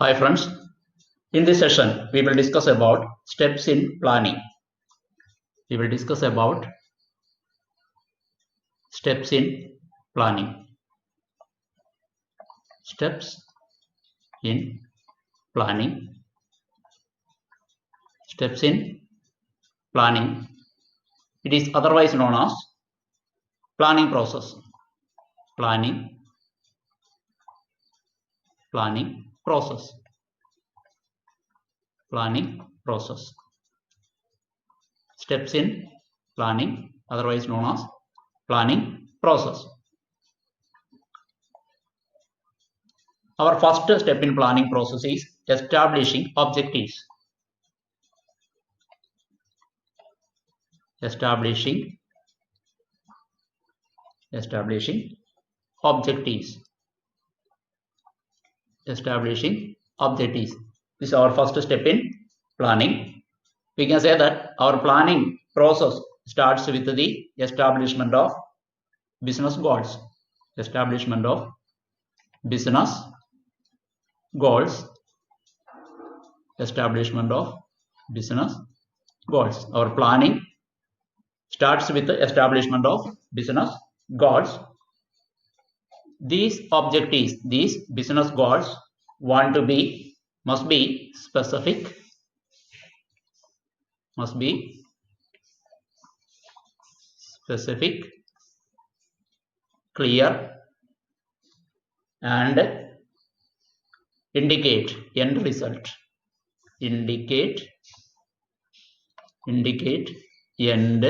Hi friends, in this session we will discuss about steps in planning. We will discuss about steps in planning. Steps in planning. Steps in planning. It is otherwise known as planning process. Planning process. Planning process. Steps in planning, otherwise known as planning process. Our first step in planning process is establishing objectives. Establishing objectives. Establishing objectives. This is our first step in planning. We can say that our planning process starts with the establishment of business goals. Establishment of business goals. Establishment of business goals. Our planning starts with the establishment of business goals. These objectives, these business goals must be specific, clear, and indicate end result. Indicate end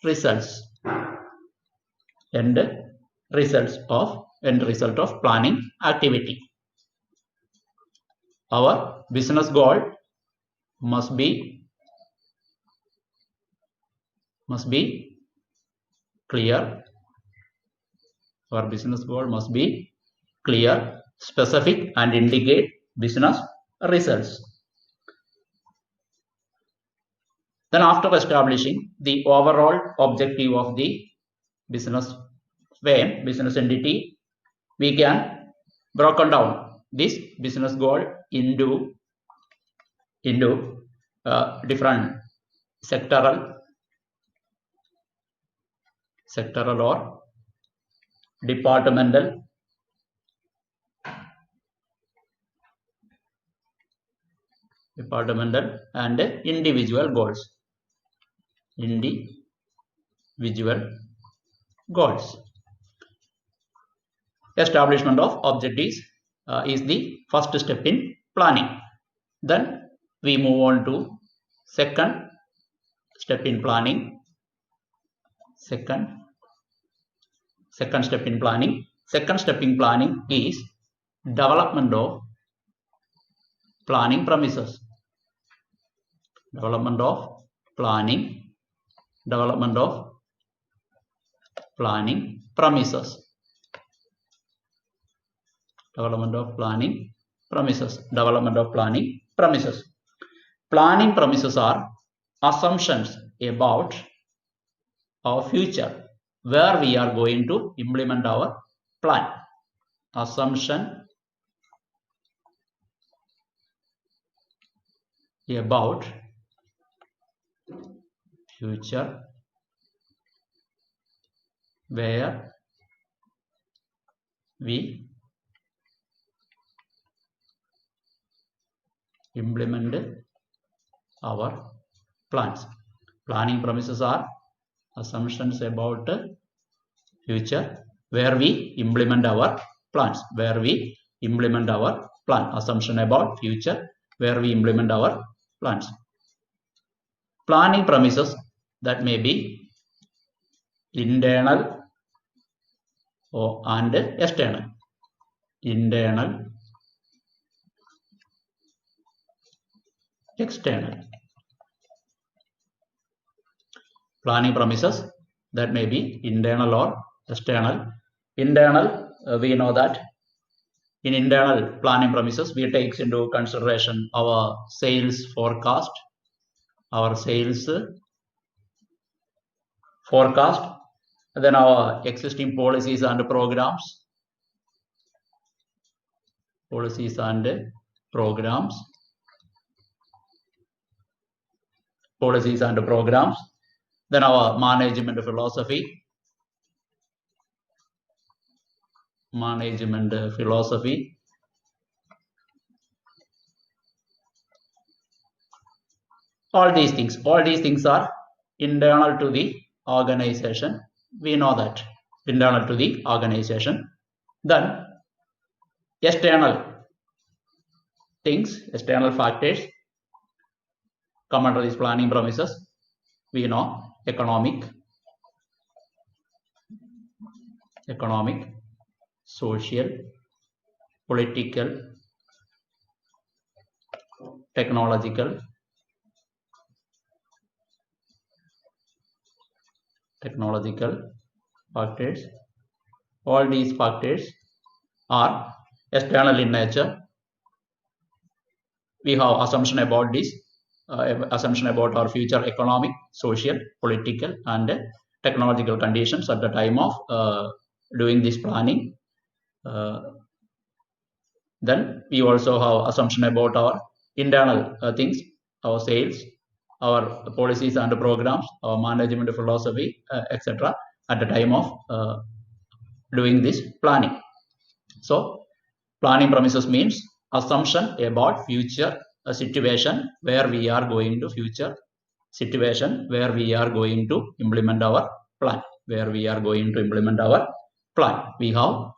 results. End result of planning activity. Our business goal must be clear. Our business goal must be clear, specific, and indicate business results. Then after establishing the overall objective of the business firm, business entity, we can broken down this business goal into different sectoral or departmental and individual goals. Establishment of objectives is the first step in planning. Then we move on to second step in planning. Second step in planning is development of planning premises. Development of planning premises. Planning premises are assumptions about our future, where we are going to implement our plan. Assumption about future, where we implement our plans. Planning premises are assumptions about future, where we implement our plans. Assumption about future, where we implement our plans. Planning premises that may be internal and external. Internal, external. Planning premises that may be internal or external. Internal, we know that in internal planning premises we take into consideration our sales forecast, then our existing policies and programs, programs, policies and programs. Then our management philosophy, all these things are internal to the organization. We know that internal to the organization. Then external things, external factors come under these planning premises. We know economic, social, political, technological factors. All these factors are external in nature. We have assumption about this, assumption about our future economic, social, political and technological conditions at the time of doing this planning. Then we also have assumption about our internal things, our sales, our policies and programs, our management philosophy, etc. at the time of doing this planning. So planning premises means assumption about future situation where we are going to implement our plan, We have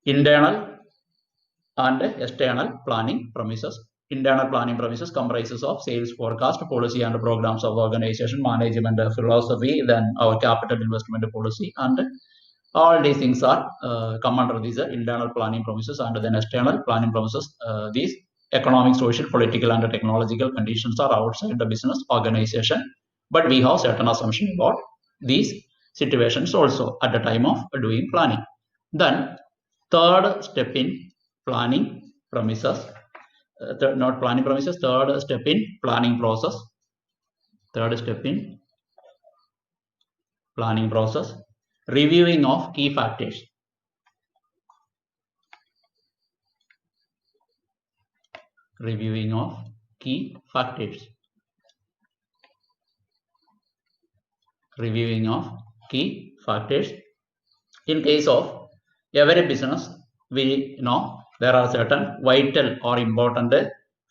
internal and external planning premises. Internal planning premises comprises of sales forecast, policy and programs of organization, management philosophy, then our capital investment policy, and all these things are come under these internal planning premises. And then external planning premises, these economic, social, political and technological conditions are outside the business organization, but we have certain assumption about these situations also at the time of doing planning. Then third step in planning premises, third step in planning process. Reviewing of key factors. In case of every business, we know there are certain vital or important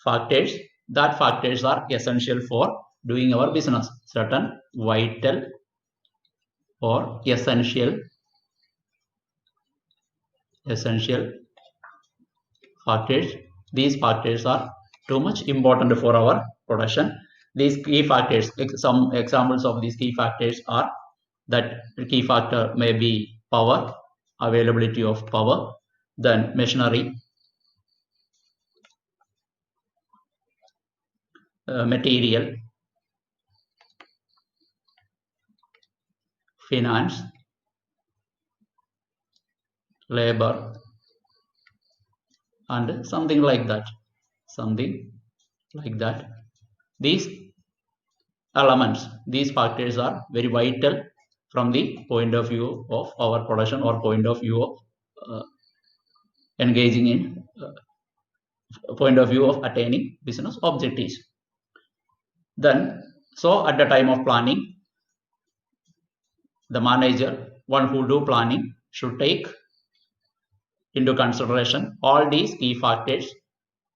factors. That factors are essential for doing our business. Certain vital or essential factors. These factors are too much important for our production. These key factors, some examples of these key factors are that the key factor may be power, availability of power, then machinery, material, finance, labor, and something like that. These elements, these factors are very vital from the point of view of our production or point of view of engaging in point of view of attaining business objectives. Then, so at the time of planning, the manager, one who do planning, should take into consideration all these key factors,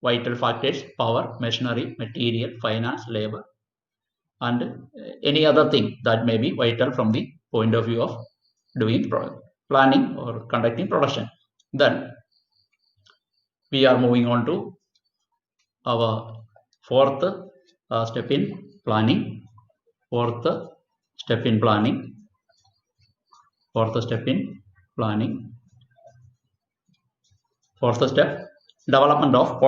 vital factors: power, machinery, material, finance, labor, and any other thing that may be vital from the point of view of doing planning or conducting production. Then we are moving on to our fourth step in planning. Fourth step, development of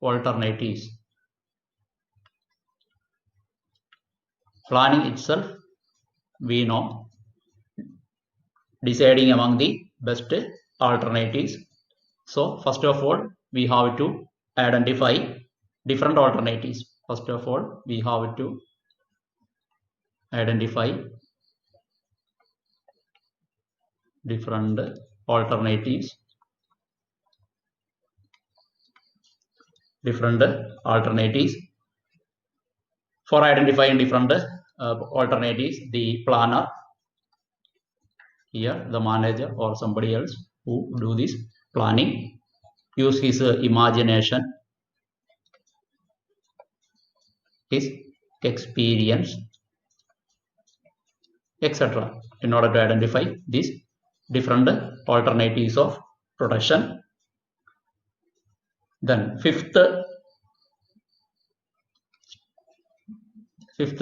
alternatives. Planning itself, we know, deciding among the best alternatives. So first of all, we have to identify different alternatives. First of all, we have to identify different alternatives. For identifying different alternatives, the planner, here the manager or somebody else who do this planning, use his imagination, his experience, etc. in order to identify these different alternatives of production. Then fifth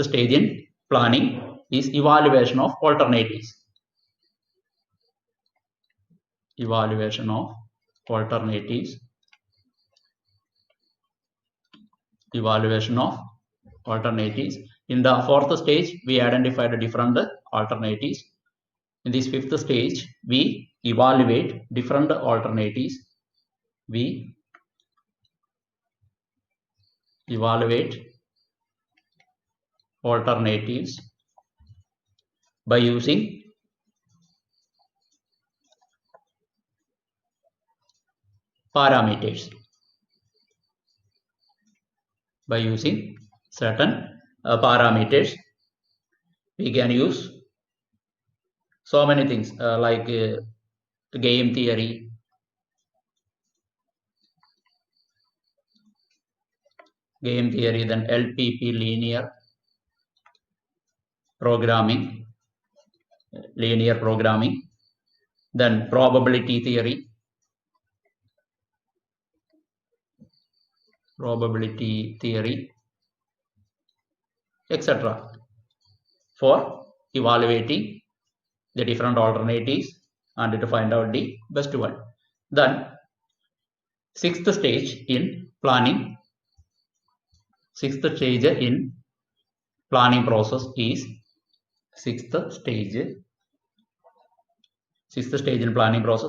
stage in planning is evaluation of alternatives. Evaluation of alternatives. Evaluation of alternatives. In the fourth stage, we identified different alternatives. In this fifth stage, we evaluate different alternatives. We evaluate alternatives by using parameters. By using certain parameters, we can use so many things like game theory, then LPP, linear programming, then probability theory, etc. for evaluating the different alternatives and to find out the best one. Then sixth stage in planning process is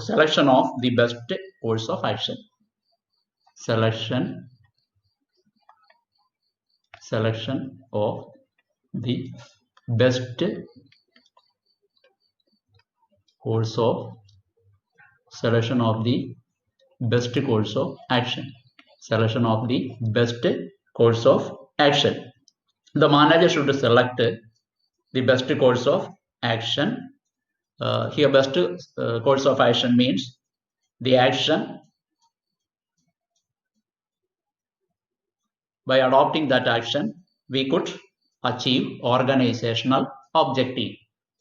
selection of the best course of action. Selection of the best course of action. The manager should select the best course of action. Here best course of action means the action, by adopting that action we could achieve organizational objective.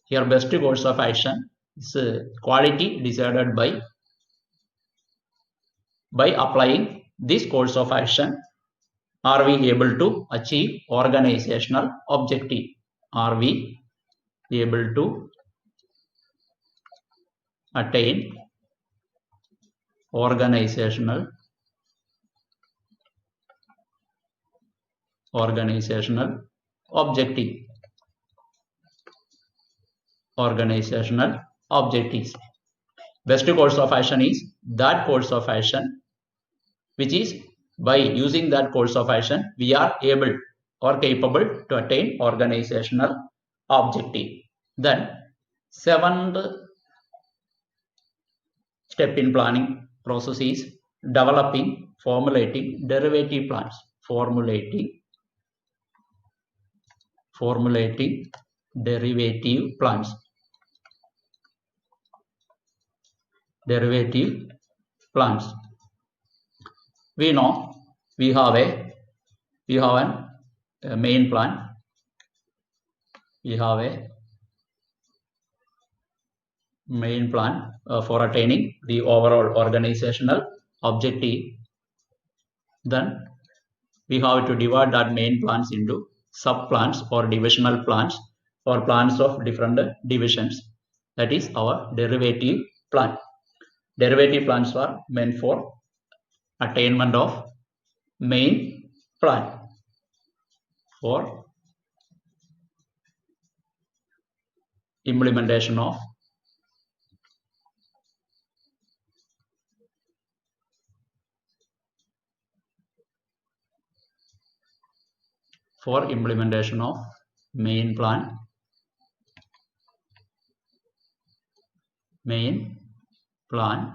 Here best course of action is quality decided by applying this course of action. Are we able to achieve organizational objective? Are we able to attain organizational objectives? Best course of action is that course of action which is, by using that course of action, we are able or capable to attain organizational objective. Then seventh step in planning process is formulating derivative plans. Formulating derivative plans. We know we have a main plan. We have a main plan for attaining the overall organizational objective. Then we have to divide that main plans into sub plans or divisional plans or plans of different divisions. That is our derivative plan. Derivative plans are meant for attainment of main plan. For implementation of for implementation of main plan. Main plan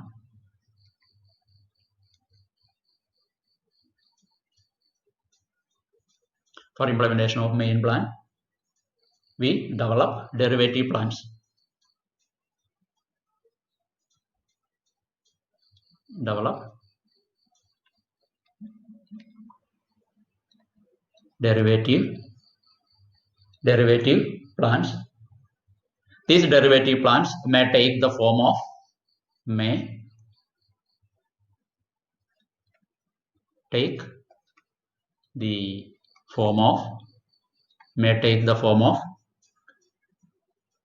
for implementation of main plan, we develop derivative plans. Develop derivative plans. These derivative plans may take the form of may take the form of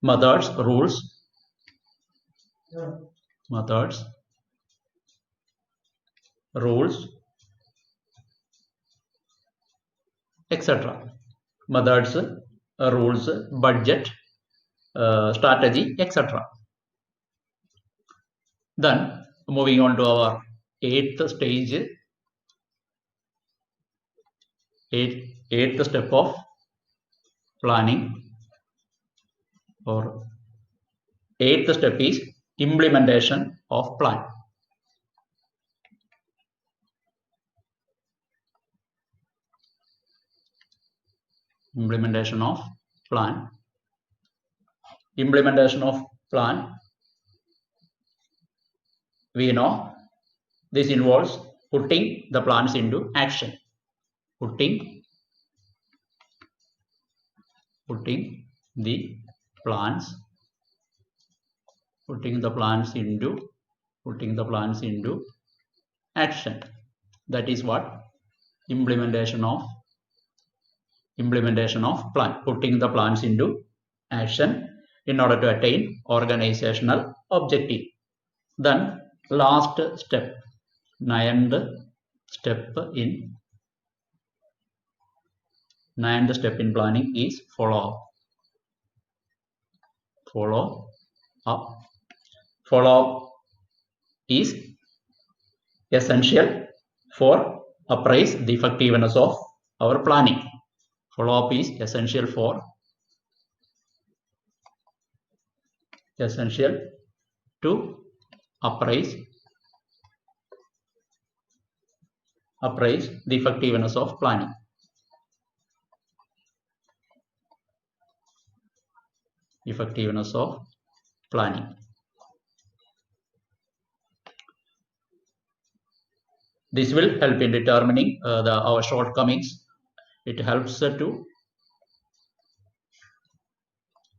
methods, rules, etc. Methods, rules, budget, strategy, etc. Then moving on to our eighth step of planning, or eighth step is implementation of plan. Implementation of plan. We know this involves putting the plans into action. Putting the plans into action. That is what implementation of plan. Putting the plans into action in order to attain organizational objective. Then last step, ninth step in planning is follow up. Follow is essential for appraise the effectiveness of our planning. Follow up is essential to appraise the effectiveness of planning. This will help in determining our shortcomings. It helps to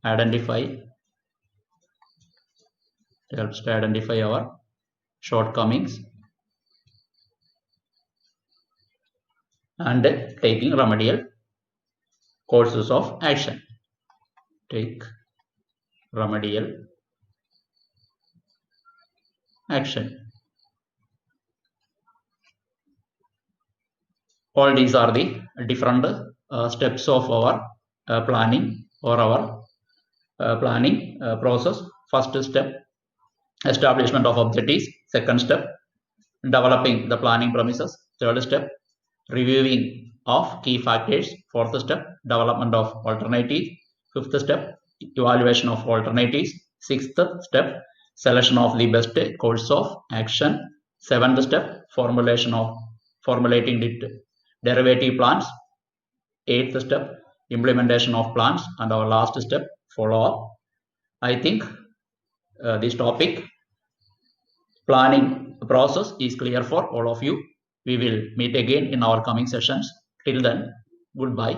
identify our shortcomings and taking remedial courses of action. Take remedial action. All these are the different steps of our planning or our planning process. First step, establishment of objectives. Second step, developing the planning premises. Third step, reviewing of key factors. Fourth step, development of alternatives. Fifth step, evaluation of alternatives. Sixth step, selection of the best course of action. Seventh step, formulating derivative plans. Eighth step, implementation of plans, and our last step, follow up. I think this topic, planning process, is clear for all of you. We will meet again in our coming sessions. Till then, goodbye.